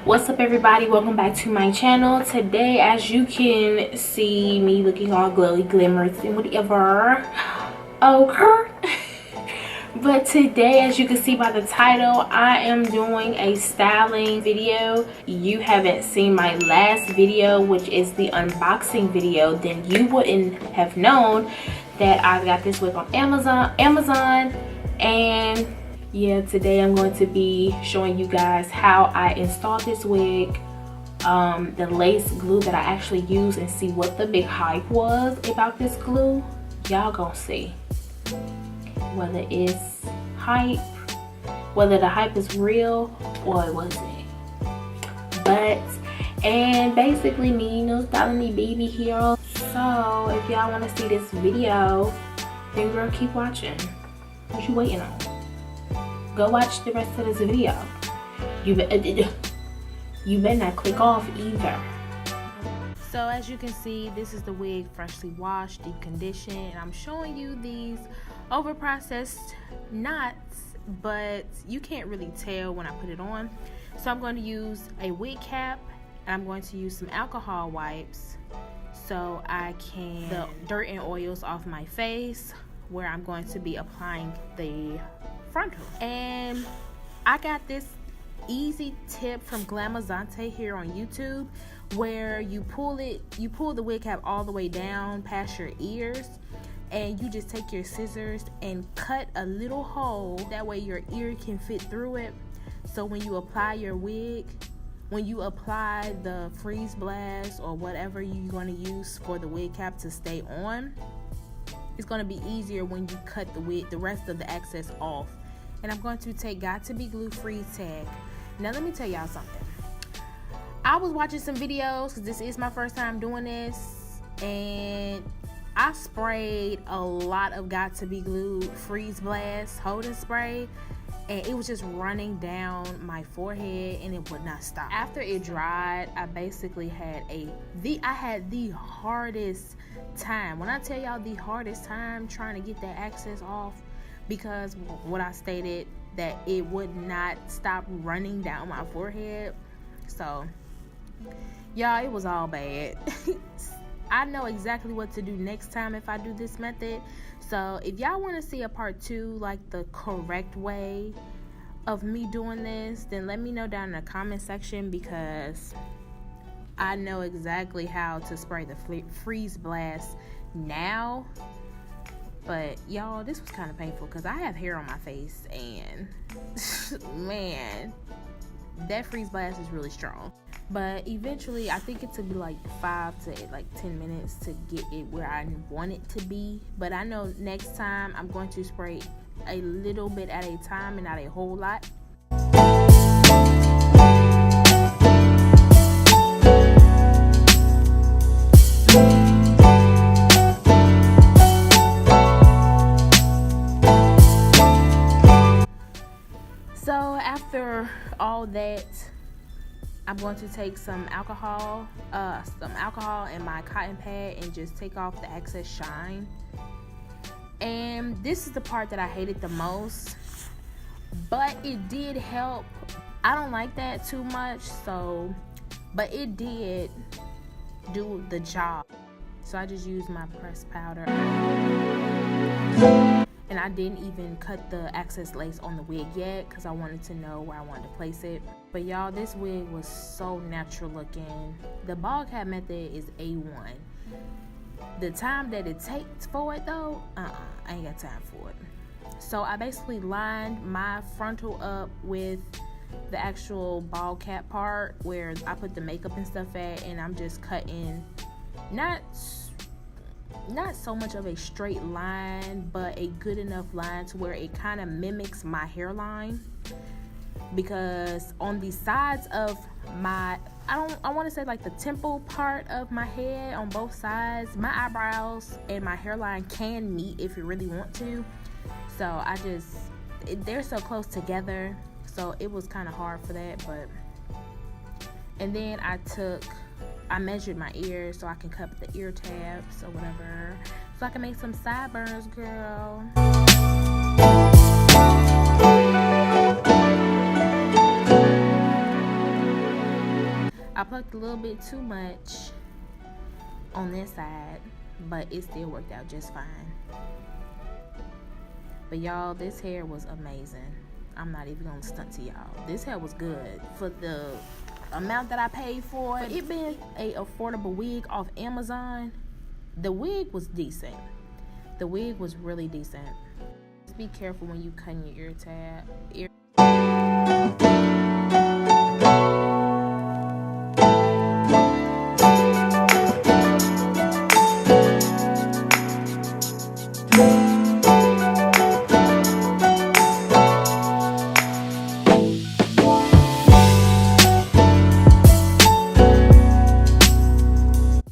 What's up, everybody? Welcome back to my channel. Today, as you can see me looking all glowy, glimmerous, and whatever, okay. But today, as you can see by the title, I am doing a styling video. You haven't seen my last video, which is the unboxing video, then you wouldn't have known that I got this wig on Amazon. And yeah, today I'm going to be showing you guys how I installed this wig, the lace glue that I actually use, and see what the big hype was about this glue. Y'all gonna see whether it's hype, whether the hype is real or it wasn't. And basically me, styling baby here. So if y'all want to see this video, then girl, keep watching. What you waiting on? Go watch the rest of this video. You better not click off either. So as you can see, this is the wig, freshly washed, deep conditioned, and I'm showing you these over processed knots, but you can't really tell when I put it on. So I'm going to use a wig cap, and I'm going to use some alcohol wipes so I can the dirt and oils off my face, where I'm going to be applying the frontal. And I got this easy tip from Glamazante here on YouTube, where you pull the wig cap all the way down past your ears, and you just take your scissors and cut a little hole, that way your ear can fit through it. So when you apply your wig, when you apply the freeze blast or whatever you're going to use for the wig cap to stay on, it's going to be easier when you cut the rest of the excess off. And I'm going to take Got to Be Glue freeze tag. Now let me tell y'all something. I was watching some videos, because this is my first time doing this, and I sprayed a lot of Got to Be Glue freeze blast holding spray, and it was just running down my forehead and it would not stop. After it dried, I basically had the hardest time. When I tell y'all the hardest time trying to get that excess off, because what I stated, that it would not stop running down my forehead. So y'all, it was all bad. I know exactly what to do next time if I do this method. So if y'all want to see a part 2, like the correct way of me doing this, then let me know down in the comment section, because I know exactly how to spray the freeze blast now. But y'all, this was kind of painful because I have hair on my face, and man, that freeze blast is really strong. But eventually, I think it took me like 5 to 10 minutes to get it where I want it to be. But I know next time I'm going to spray a little bit at a time and not a whole lot. So after all that, I'm going to take some alcohol and my cotton pad and just take off the excess shine. And this is the part that I hated the most, but it did help. I don't like that too much, but it did do the job. So I just used my pressed powder, and I didn't even cut the excess lace on the wig yet, because I wanted to know where I wanted to place it. But y'all, this wig was so natural looking. The ball cap method is A1. The time that it takes for it though, I ain't got time for it. So I basically lined my frontal up with the actual ball cap part where I put the makeup and stuff at, and I'm just cutting not so much of a straight line, but a good enough line to where it kind of mimics my hairline. Because on the sides of my, I want to say like the temple part of my head on both sides, my eyebrows and my hairline can meet if you really want to. So they're so close together, so it was kind of hard for that. And then I measured my ears so I can cut the ear tabs or whatever, so I can make some sideburns, girl. I plucked a little bit too much on this side, but it still worked out just fine. But y'all, this hair was amazing. I'm not even gonna stunt to y'all. This hair was good for the amount that I paid for it. It being a affordable wig off Amazon, the wig was decent. The wig was really decent. Just be careful when you cutting your ear tab.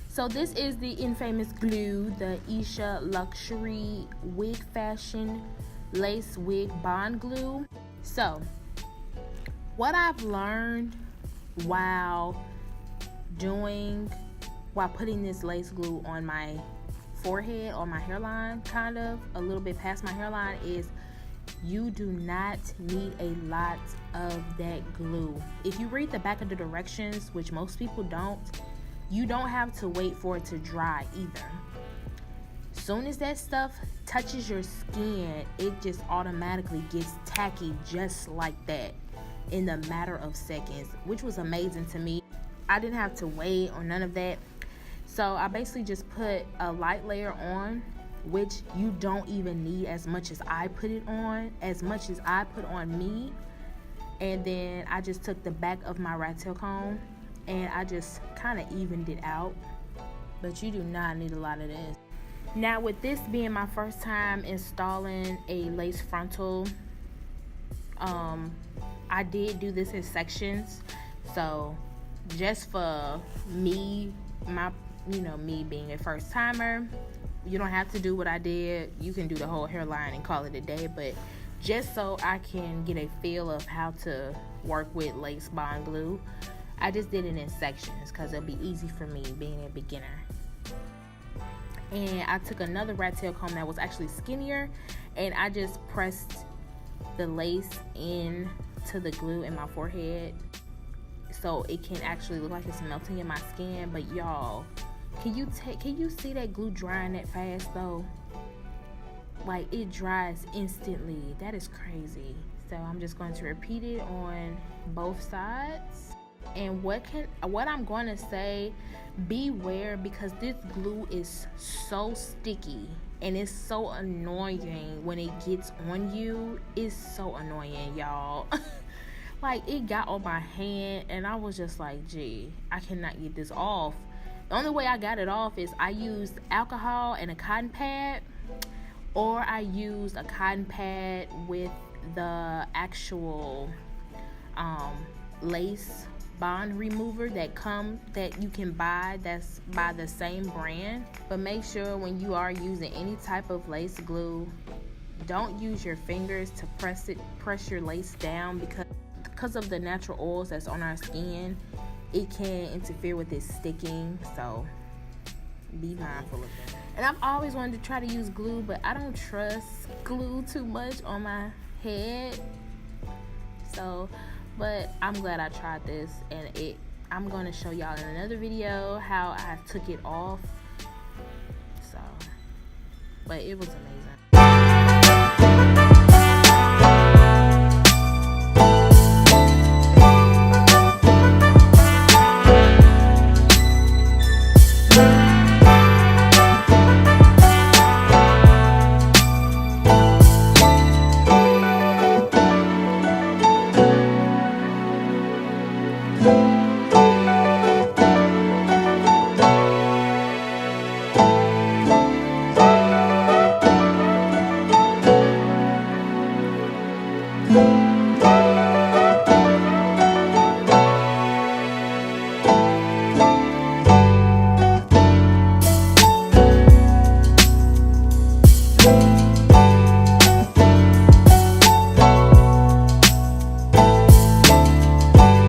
So this is the infamous glue, the Isha Luxury Wig Fashion Lace Wig Bond Glue. So what I've learned while putting this lace glue on my forehead or my hairline, kind of a little bit past my hairline, is you do not need a lot of that glue. If you read the back of the directions, which most people don't, you don't have to wait for it to dry either. Soon as that stuff touches your skin, it just automatically gets tacky just like that in a matter of seconds, which was amazing to me. I didn't have to wait or none of that. So I basically just put a light layer on, which you don't even need as much as I put it on, as much as I put on me. And then I just took the back of my rat tail comb and I just kind of evened it out. But you do not need a lot of this. Now, with this being my first time installing a lace frontal, I did do this in sections. So just for me, me being a first timer, you don't have to do what I did. You can do the whole hairline and call it a day, but just so I can get a feel of how to work with lace bond glue, I just did it in sections because it'll be easy for me being a beginner. And I took another rat tail comb that was actually skinnier, and I just pressed the lace into the glue in my forehead so it can actually look like it's melting in my skin. But y'all, can you see that glue drying that fast though? Like, it dries instantly. That is crazy. So I'm just going to repeat it on both sides. And what I'm going to say, beware, because this glue is so sticky and it's so annoying when it gets on you. It's so annoying, y'all. Like, it got on my hand and I was just like, gee, I cannot get this off. The only way I got it off is I used alcohol and a cotton pad, or I used a cotton pad with the actual lace bond remover that you can buy, that's by the same brand. But make sure when you are using any type of lace glue, don't use your fingers to press your lace down, because of the natural oils that's on our skin. It can interfere with it sticking, so be mindful of that. And I've always wanted to try to use glue, but I don't trust glue too much on my head. So, but I'm glad I tried this, and I'm going to show y'all in another video how I took it off. So, but it was amazing.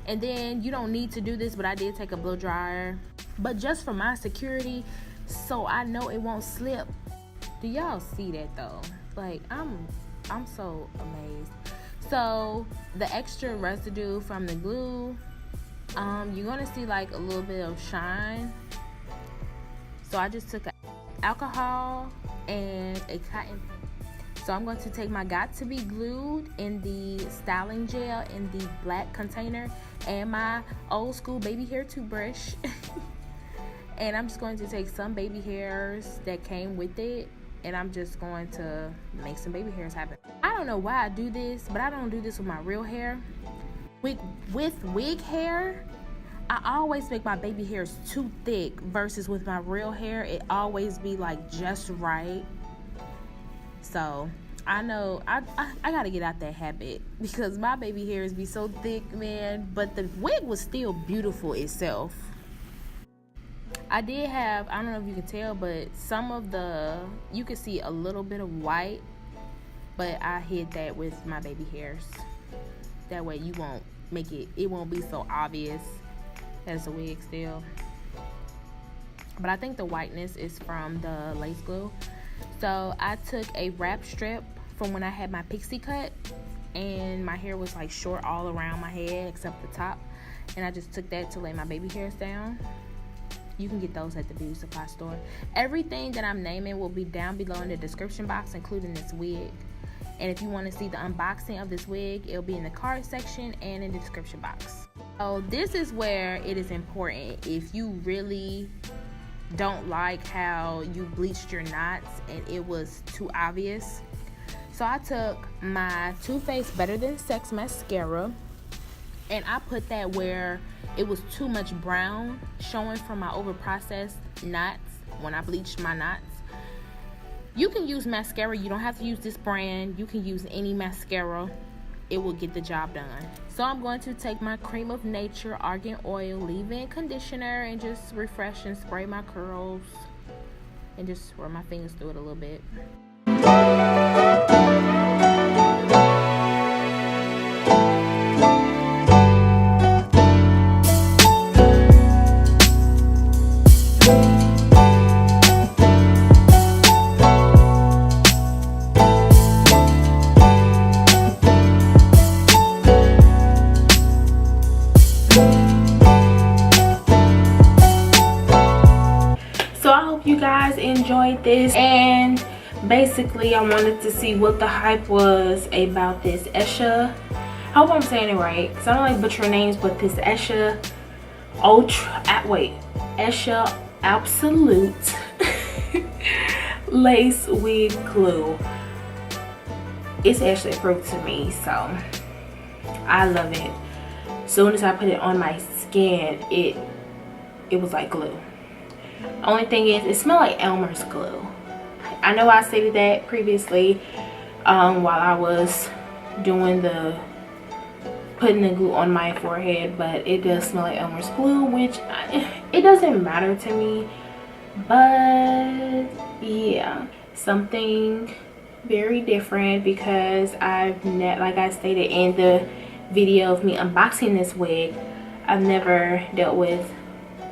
And then you don't need to do this, but I did take a blow dryer, but just for my security, so I know it won't slip. Do y'all see that though? Like, I'm so amazed. So the extra residue from the glue, you're gonna see like a little bit of shine. So I just took alcohol and a cotton pad. So I'm going to take my got to be glued in the styling gel in the black container and my old school baby hair toothbrush. And I'm just going to take some baby hairs that came with it, and I'm just going to make some baby hairs happen. I don't know why I do this, but I don't do this with my real hair. With wig hair, I always make my baby hairs too thick, versus with my real hair, it always be like just right. So I know I gotta get out that habit, because my baby hairs be so thick, man. But the wig was still beautiful itself. I did have, I don't know if you can tell, but some of you can see a little bit of white, but I hid that with my baby hairs. That way you won't make it won't be so obvious that it's a wig still. But I think the whiteness is from the lace glue. So I took a wrap strip from when I had my pixie cut, and my hair was like short all around my head except the top, and I just took that to lay my baby hairs down. You can get those at the beauty supply store. Everything that I'm naming will be down below in the description box, including this wig. And if you want to see the unboxing of this wig, it'll be in the card section and in the description box. So this is where it is important. If you really don't like how you bleached your knots and it was too obvious. So I took my Too Faced Better Than Sex mascara, and I put that where it was too much brown showing from my overprocessed knots when I bleached my knots. You can use mascara. You don't have to use this brand. You can use any mascara. It will get the job done. So I'm going to take my Cream of Nature Argan Oil leave-in conditioner and just refresh and spray my curls and just run my fingers through it a little bit. You guys enjoyed this, and basically I wanted to see what the hype was about this Esha. I hope I'm saying it right, because I don't like butcher names, but this Esha Esha Absolute lace wig glue. It's actually approved to me, so I love it. As soon as I put it on my skin, it was like glue. Only thing is, it smelled like Elmer's glue. I know I stated that previously while I was doing putting the glue on my forehead, but it does smell like Elmer's glue, which it doesn't matter to me. But yeah, something very different, because like I stated in the video of me unboxing this wig, I've never dealt with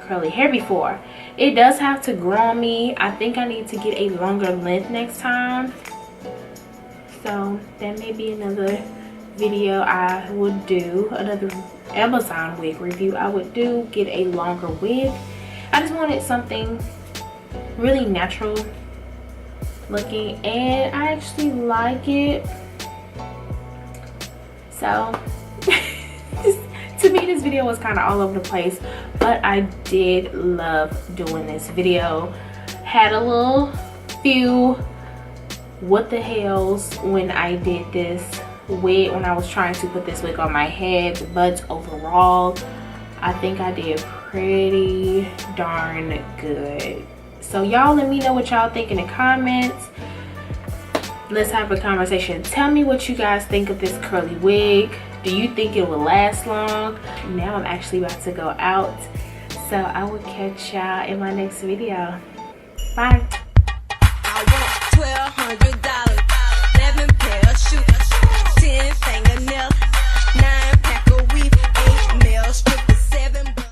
curly hair before. It does have to grow on me. I think I need to get a longer length next time, so that may be another video I would do, another Amazon wig review I would do, get a longer wig. I just wanted something really natural looking, and I actually like it. So to me, this video was kind of all over the place, but I did love doing this video. Had a little few what the hells when I did this wig, when I was trying to put this wig on my head, but overall I think I did pretty darn good. So y'all let me know what y'all think in the comments. Let's have a conversation. Tell me what you guys think of this curly wig. Do you think it will last long? Now I'm actually about to go out, so I will catch y'all in my next video. Bye.